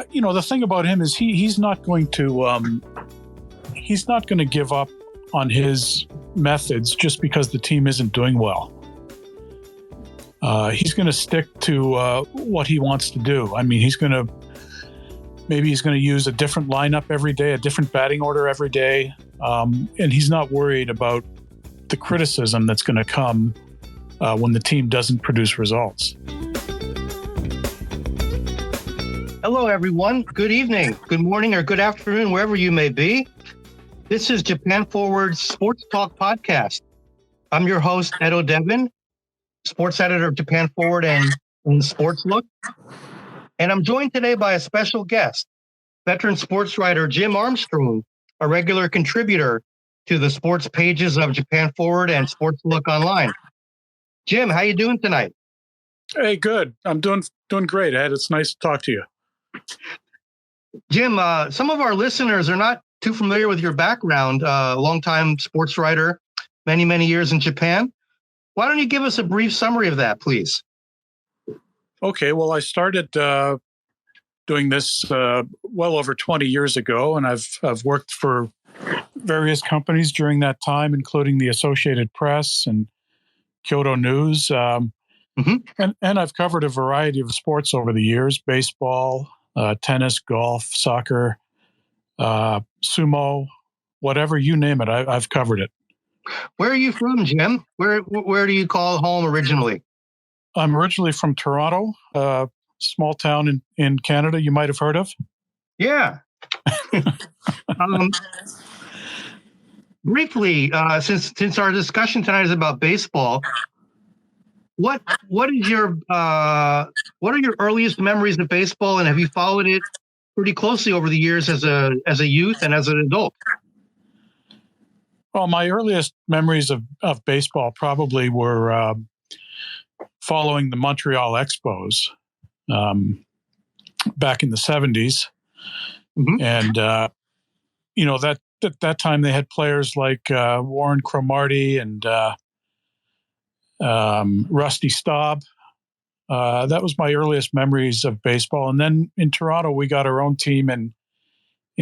the thing about him is he's not going to give up on his methods just because the team isn't doing well. He's going to stick to what he wants to do. I mean, he's going to use a different lineup every day, a different batting order every day, and he's not worried about the criticism that's going to come when the team doesn't produce results. Hello, everyone. Good evening, good morning, or good afternoon, wherever you may be. This is Japan Forward's Sports Talk Podcast. I'm your host, Ed Odeven, sports editor of Japan Forward and Sports Look. And I'm joined today by a special guest, veteran sports writer Jim Armstrong, a regular contributor to the sports pages of Japan Forward and Sports Look online. Jim, how you doing tonight? Hey, good. I'm doing great, Ed. It's nice to talk to you. Jim, some of our listeners are not too familiar with your background, longtime sports writer, many, many years in Japan. Why don't you give us a brief summary of that, please? Okay, well, I started doing this well over 20 years ago, and I've worked for various companies during that time, including the Associated Press and Kyoto News. And I've covered a variety of sports over the years: baseball, tennis, golf, soccer, sumo, whatever you name it, I've covered it. Where are you from, Jim? Where do you call home originally? I'm originally from Toronto, a small town in Canada you might have heard of. Yeah. Briefly, since our discussion tonight is about baseball, what are your earliest memories of baseball, and have you followed it pretty closely over the years as a youth and as an adult? Well, my earliest memories of baseball probably were following the Montreal Expos back in the 70s. And, at that time they had players like Warren Cromartie and Rusty Staub. That was my earliest memories of baseball. And then in Toronto, we got our own team in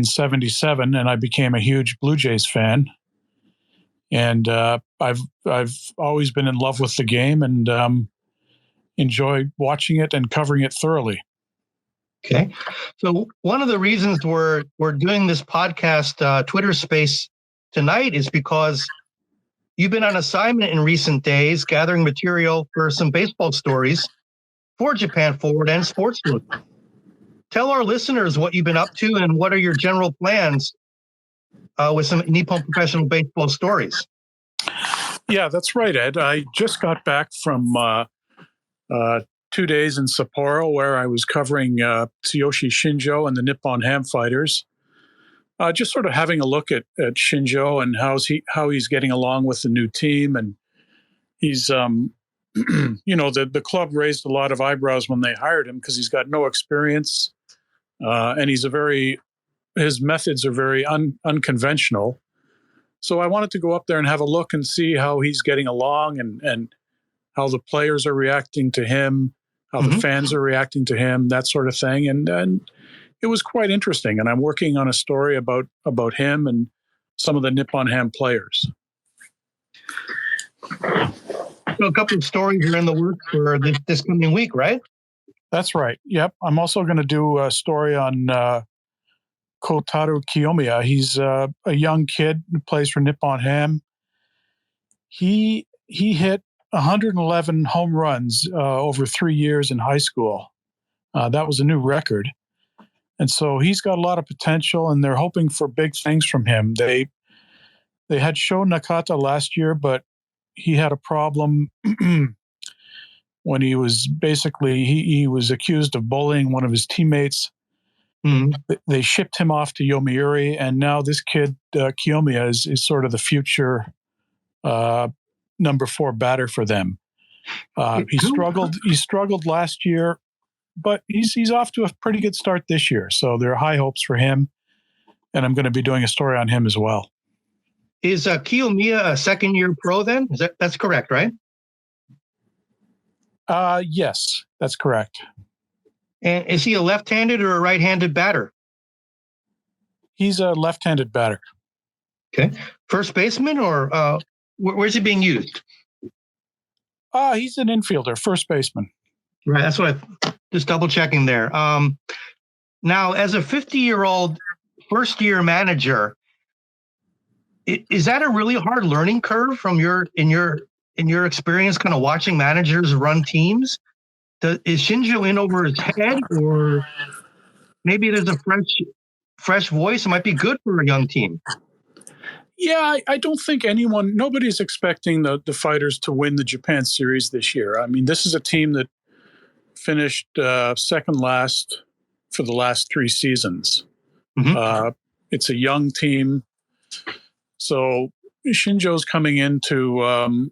77, and I became a huge Blue Jays fan. And I've always been in love with the game and enjoy watching it and covering it thoroughly. Okay. So one of the reasons we're doing this podcast Twitter space tonight is because you've been on assignment in recent days gathering material for some baseball stories for Japan Forward and Sports Look. Tell our listeners what you've been up to and what are your general plans with some Nippon professional baseball stories. Yeah, that's right, Ed. I just got back from 2 days in Sapporo, where I was covering Tsuyoshi Shinjo and the Nippon-ham Fighters. Just sort of having a look at Shinjo and how he's getting along with the new team. And he's, the club raised a lot of eyebrows when they hired him because he's got no experience. And his methods are very unconventional. So I wanted to go up there and have a look and see how he's getting along and how the players are reacting to him, how the fans are reacting to him, that sort of thing. And it was quite interesting. And I'm working on a story about him and some of the Nippon-ham players. So a couple of stories are in the works for this coming week, right? That's right. Yep. I'm also going to do a story on Kotaro Kiyomiya. He's a young kid who plays for Nippon-ham. He hit 111 home runs over 3 years in high school. That was a new record. And so he's got a lot of potential, and they're hoping for big things from him. They had Sho Nakata last year, but he had a problem when he was he was accused of bullying one of his teammates. They shipped him off to Yomiuri, and now this kid, Kiyomiya, is sort of the future number 4 batter for them. He struggled last year, but he's off to a pretty good start this year. So there are high hopes for him, and I'm going to be doing a story on him as well. Is Kiyomiya a second-year pro then? That's correct, right? Yes, that's correct. And is he a left-handed or a right-handed batter? He's a left-handed batter. Okay. First baseman, or where's he being used? He's an infielder, first baseman. Right. That's what just double checking there. Now, as a 50-year-old first-year manager, is that a really hard learning curve from in your experience, kind of watching managers run teams? Is Shinjo in over his head, or maybe there's a fresh voice? It might be good for a young team. Yeah, I don't think nobody's expecting the Fighters to win the Japan series this year. I mean, this is a team that finished second last for the last 3 seasons. Mm-hmm. It's a young team. So Shinjo's coming in to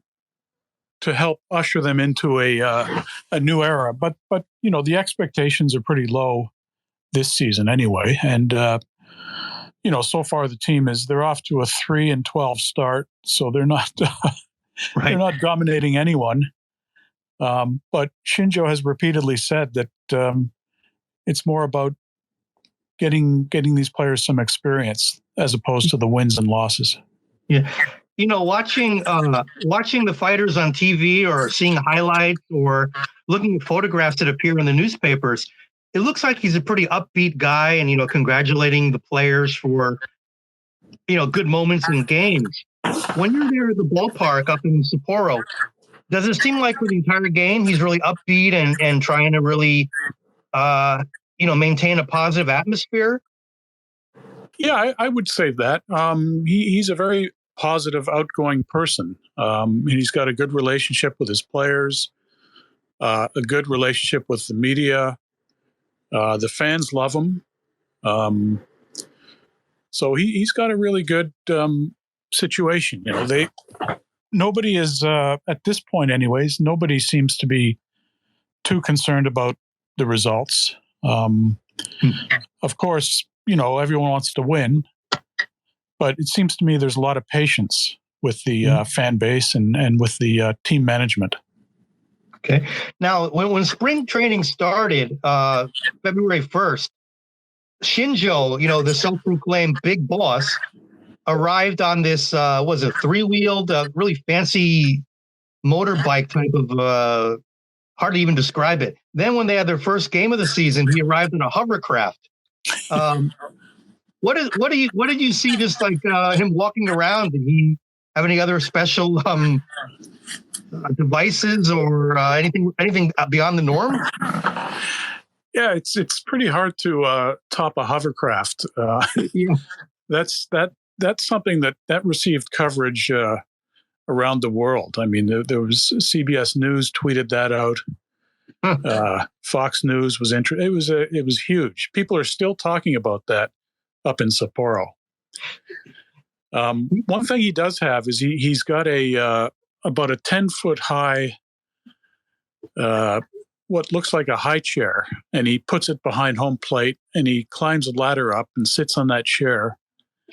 help usher them into a new era. But the expectations are pretty low this season anyway. And so far the team they're off to a 3-12 start, so they're not right. They're not dominating anyone. But Shinjo has repeatedly said that it's more about getting these players some experience as opposed to the wins and losses. Yeah. Watching the Fighters on TV or seeing highlights or looking at photographs that appear in the newspapers, it looks like he's a pretty upbeat guy and, congratulating the players for, good moments in games. When you're there at the ballpark up in Sapporo, does it seem like for the entire game he's really upbeat and trying to really, maintain a positive atmosphere? Yeah, I would say that. He's a very positive, outgoing person. And he's got a good relationship with his players, a good relationship with the media. The fans love him. So he's got a really good situation. Nobody is, at this point anyways, nobody seems to be too concerned about the results. Of course, everyone wants to win, but it seems to me there's a lot of patience with the fan base and with the team management. Okay. Now, when spring training started, February 1st, Shinjo, the self-proclaimed big boss, arrived on this, was a 3-wheeled, really fancy motorbike type of, hard to even describe it. Then when they had their first game of the season, he arrived in a hovercraft. What did you see just like him walking around? Did he have any other special devices or anything beyond the norm? Yeah, it's pretty hard to top a hovercraft. Yeah. That's something that received coverage around the world. I mean, there was CBS News tweeted that out. Fox News was interested. It was huge. People are still talking about that up in Sapporo. One thing he does have is he's got about a 10-foot high, what looks like a high chair, and he puts it behind home plate, and he climbs a ladder up and sits on that chair.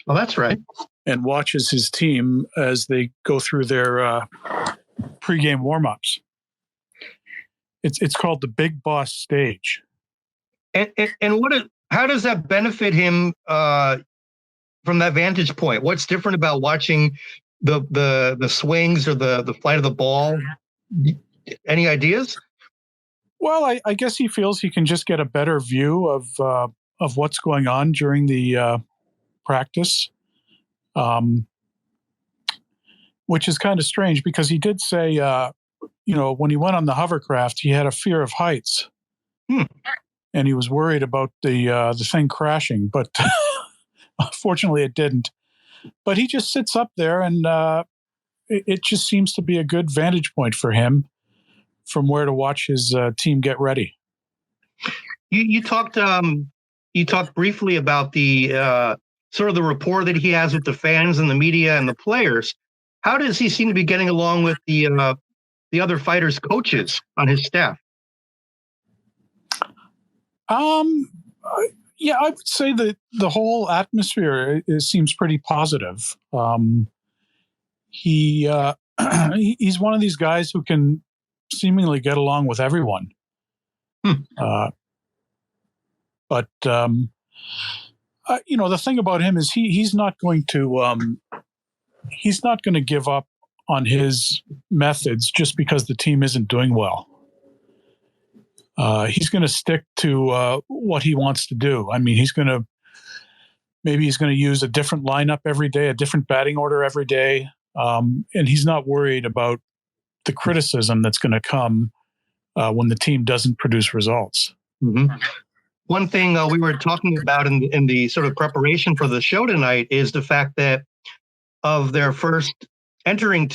Well, that's right. And watches his team as they go through their pregame warm-ups. It's called the Big Boss Stage. And how does that benefit him from that vantage point? What's different about watching the swings or the flight of the ball? Any ideas? Well, I guess he feels he can just get a better view of what's going on during the practice, which is kind of strange because he did say, when he went on the hovercraft, he had a fear of heights, and he was worried about the thing crashing, but fortunately it didn't. But he just sits up there, and it just seems to be a good vantage point for him from where to watch his team get ready. You talked briefly about the sort of the rapport that he has with the fans and the media and the players. How does he seem to be getting along with the other fighters' coaches on his staff? Yeah, I would say that the whole atmosphere seems pretty positive. He's one of these guys who can seemingly get along with everyone. But the thing about him is he's not going to give up on his methods just because the team isn't doing well. He's going to stick to what he wants to do. I mean, he's going to use a different lineup every day, a different batting order every day, and he's not worried about the criticism that's going to come when the team doesn't produce results. Mm-hmm. One thing we were talking about in the sort of preparation for the show tonight is the fact that of their first 13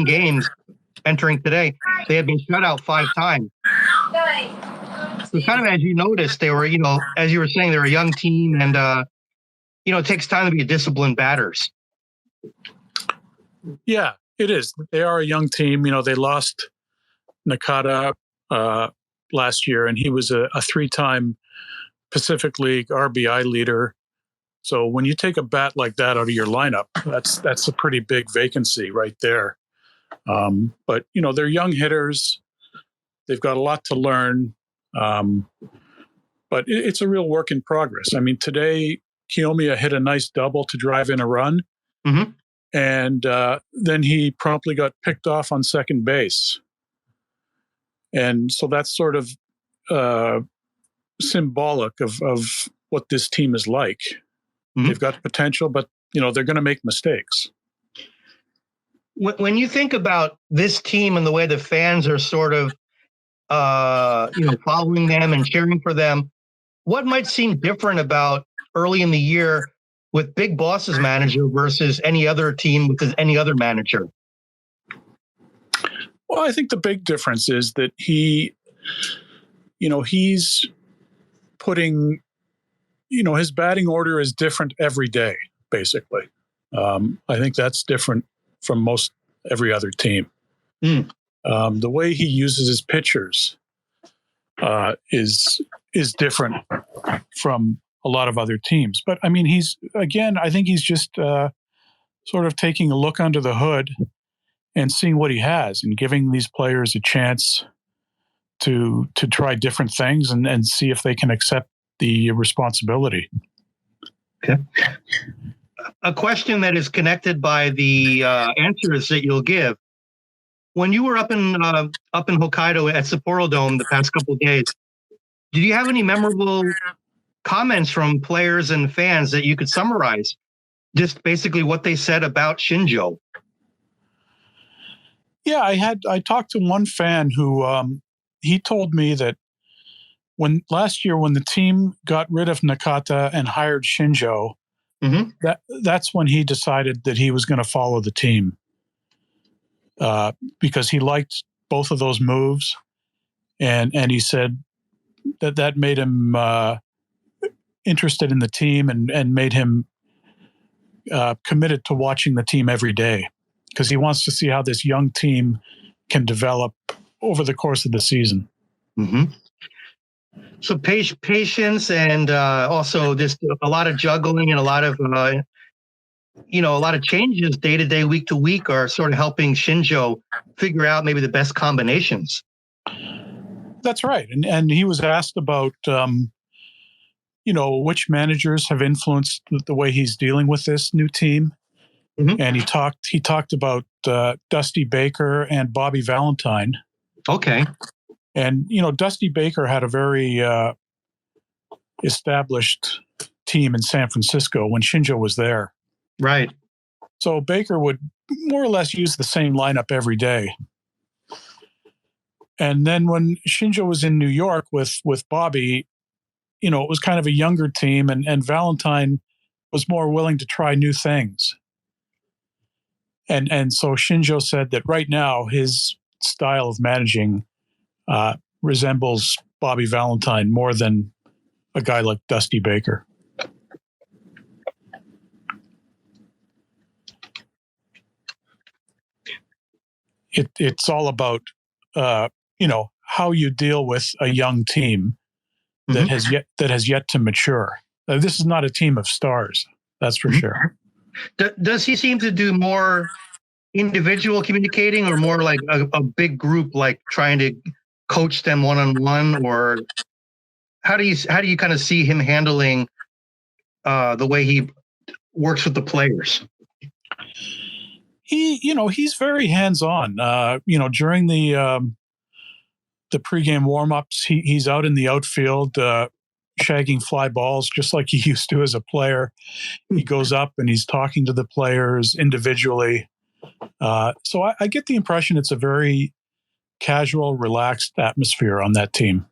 games entering today, they had been shut out 5 times. So kind of as you noticed, they were, as you were saying, they're a young team and, it takes time to be disciplined batters. Yeah, it is. They are a young team. They lost Nakata last year, and he was a 3-time Pacific League RBI leader. So when you take a bat like that out of your lineup, that's a pretty big vacancy right there. But they're young hitters. They've got a lot to learn. But it's a real work in progress. I mean, today Kiyomiya hit a nice double to drive in a run. Mm-hmm. And then he promptly got picked off on second base. And so that's sort of symbolic of what this team is like. Mm-hmm. They've got potential, but, they're going to make mistakes. When you think about this team and the way the fans are sort of, following them and cheering for them, what might seem different about early in the year with Big Boss's manager versus any other team with any other manager? Well, I think the big difference is that he's putting, his batting order is different every day, basically. I think that's different from most every other team. Mm. The way he uses his pitchers is different from a lot of other teams. But I mean, I think he's just sort of taking a look under the hood and seeing what he has and giving these players a chance to try different things and see if they can accept the responsibility. Okay. A question that is connected by the answers that you'll give. When you were up in Hokkaido at Sapporo Dome the past couple of days, did you have any memorable comments from players and fans that you could summarize? Just basically what they said about Shinjo. Yeah, I talked to one fan who he told me that last year when the team got rid of Nakata and hired Shinjo, mm-hmm. that's when he decided that he was going to follow the team because he liked both of those moves, and he said that made him interested in the team and made him committed to watching the team every day because he wants to see how this young team can develop over the course of the season. Mm-hmm. So patience and also just a lot of juggling and a lot of changes day to day, week to week are sort of helping Shinjo figure out maybe the best combinations. That's right. And he was asked about, which managers have influenced the way he's dealing with this new team. Mm-hmm. And he talked about Dusty Baker and Bobby Valentine. Okay. And, Dusty Baker had a very established team in San Francisco when Shinjo was there. Right. So Baker would more or less use the same lineup every day. And then when Shinjo was in New York with Bobby, it was kind of a younger team, and Valentine was more willing to try new things. And so Shinjo said that right now his style of managing resembles Bobby Valentine more than a guy like Dusty Baker. It's all about how you deal with a young team that mm-hmm. has yet to mature. This is not a team of stars, that's for sure. Does he seem to do more individual communicating or more like a big group, like trying to coach them one-on-one, or how do you kind of see him handling the way he works with the players? He's very hands-on. During the pregame warm-ups, he's out in the outfield shagging fly balls just like he used to as a player. He goes up and he's talking to the players individually. So I get the impression it's a very casual, relaxed atmosphere on that team.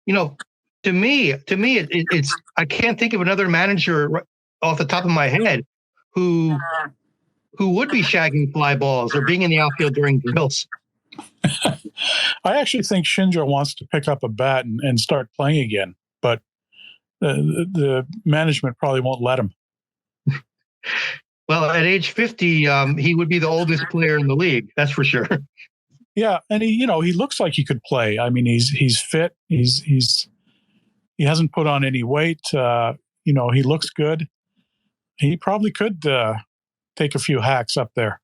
To me, it's I can't think of another manager off the top of my head who would be shagging fly balls or being in the outfield during drills. I actually think Shinjo wants to pick up a bat and start playing again, but the management probably won't let him. Well, at age 50, he would be the oldest player in the league. That's for sure. Yeah, and he looks like he could play. I mean, he's fit. He hasn't put on any weight. He looks good. He probably could take a few hacks up there.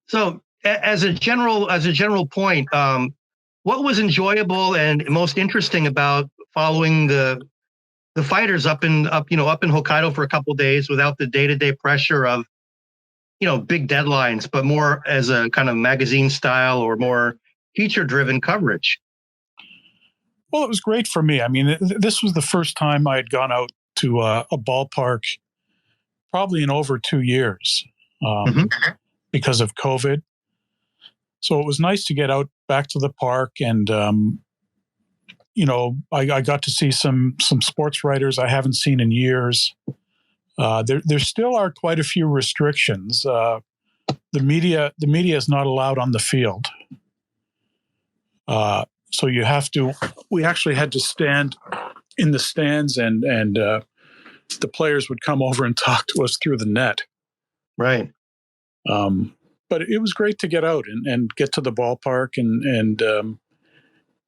So, as a general point, what was enjoyable and most interesting about following the fighters up in Hokkaido for a couple of days without the day-to-day pressure of big deadlines, but more as a kind of magazine style or more feature-driven coverage? Well, it was great for me. I mean, this was the first time I had gone out to a ballpark probably in over 2 years because of COVID. So it was nice to get out back to the park, and I got to see some sports writers I haven't seen in years. There still are quite a few restrictions. The media is not allowed on the field. So we actually had to stand in the stands, and the players would come over and talk to us through the net. Right. But it was great to get out and get to the ballpark and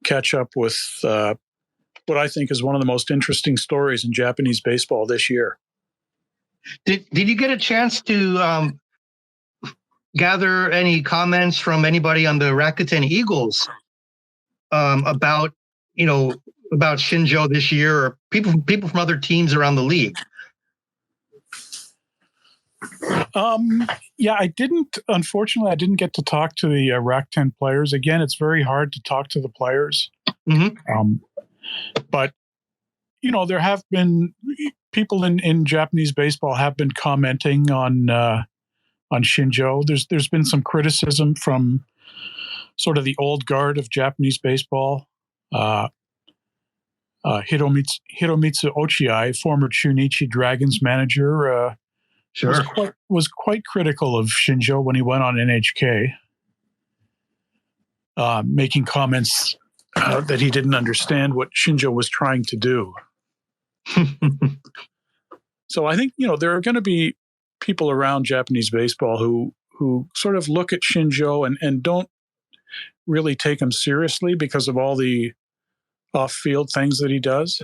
catch up with what I think is one of the most interesting stories in Japanese baseball this year. Did you get a chance to gather any comments from anybody on the Rakuten Eagles about Shinjo this year, or people from other teams around the league? Yeah, unfortunately, I didn't get to talk to the Rakuten players. Again, it's very hard to talk to the players. Mm-hmm. But, there have been people in Japanese baseball have been commenting on Shinjo. There's been some criticism from sort of the old guard of Japanese baseball. Hiromitsu Ochiai, former Chunichi Dragons manager, Sure. was quite critical of Shinjo when he went on NHK, making comments that he didn't understand what Shinjo was trying to do. So I think there are going to be people around Japanese baseball who sort of look at Shinjo and don't really take him seriously because of all the off-field things that he does.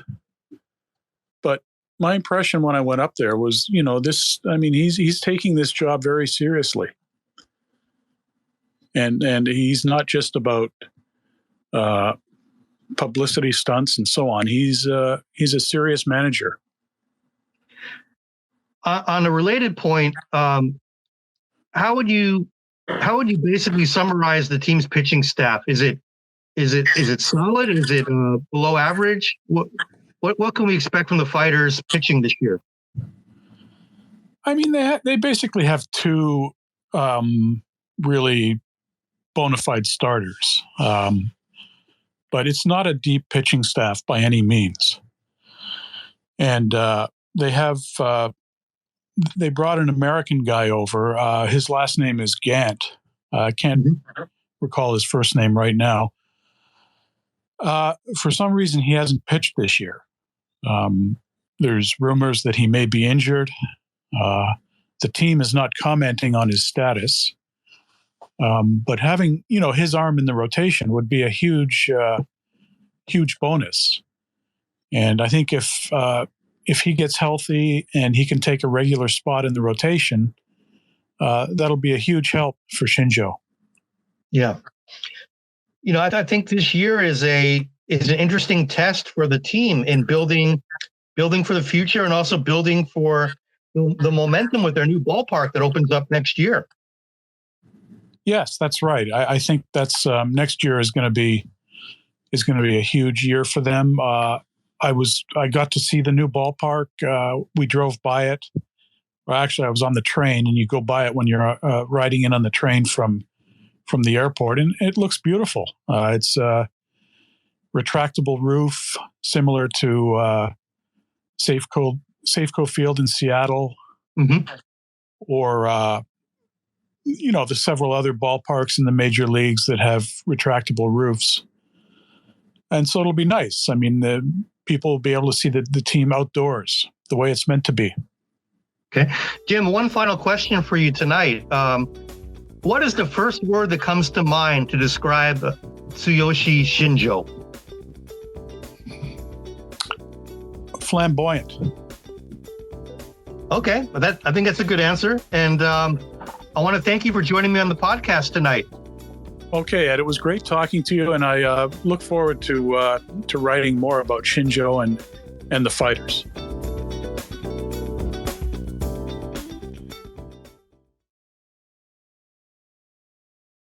But my impression when I went up there was, he's taking this job very seriously. And he's not just about publicity stunts and so on. He's a serious manager. On a related point, how would you basically summarize the team's pitching staff? Is it solid? Is it below average? What can we expect from the Fighters pitching this year? I mean, they basically have two really bona fide starters, but it's not a deep pitching staff by any means. And they brought an American guy over. His last name is Gant. I can't recall his first name right now. For some reason, he hasn't pitched this year. There's rumors that he may be injured. The team is not commenting on his status. But having his arm in the rotation would be a huge bonus. And I think if he gets healthy and he can take a regular spot in the rotation, that'll be a huge help for Shinjo. Yeah. I think this year is an interesting test for the team in building for the future and also building for the momentum with their new ballpark that opens up next year. Yes, that's right. I think that's next year is going to be a huge year for them. I got to see the new ballpark. We drove by it. Well, actually, I was on the train, and you go by it when you're riding in on the train from the airport, and it looks beautiful. It's a retractable roof, similar to Safeco Field in Seattle, or the several other ballparks in the major leagues that have retractable roofs. And so it'll be nice. I mean, the people will be able to see the team outdoors the way it's meant to be. Okay. Jim, one final question for you tonight. What is the first word that comes to mind to describe Tsuyoshi Shinjo? Flamboyant. Okay. I think that's a good answer. And I want to thank you for joining me on the podcast tonight. Okay, Ed, it was great talking to you, and I look forward to writing more about Shinjo and the fighters.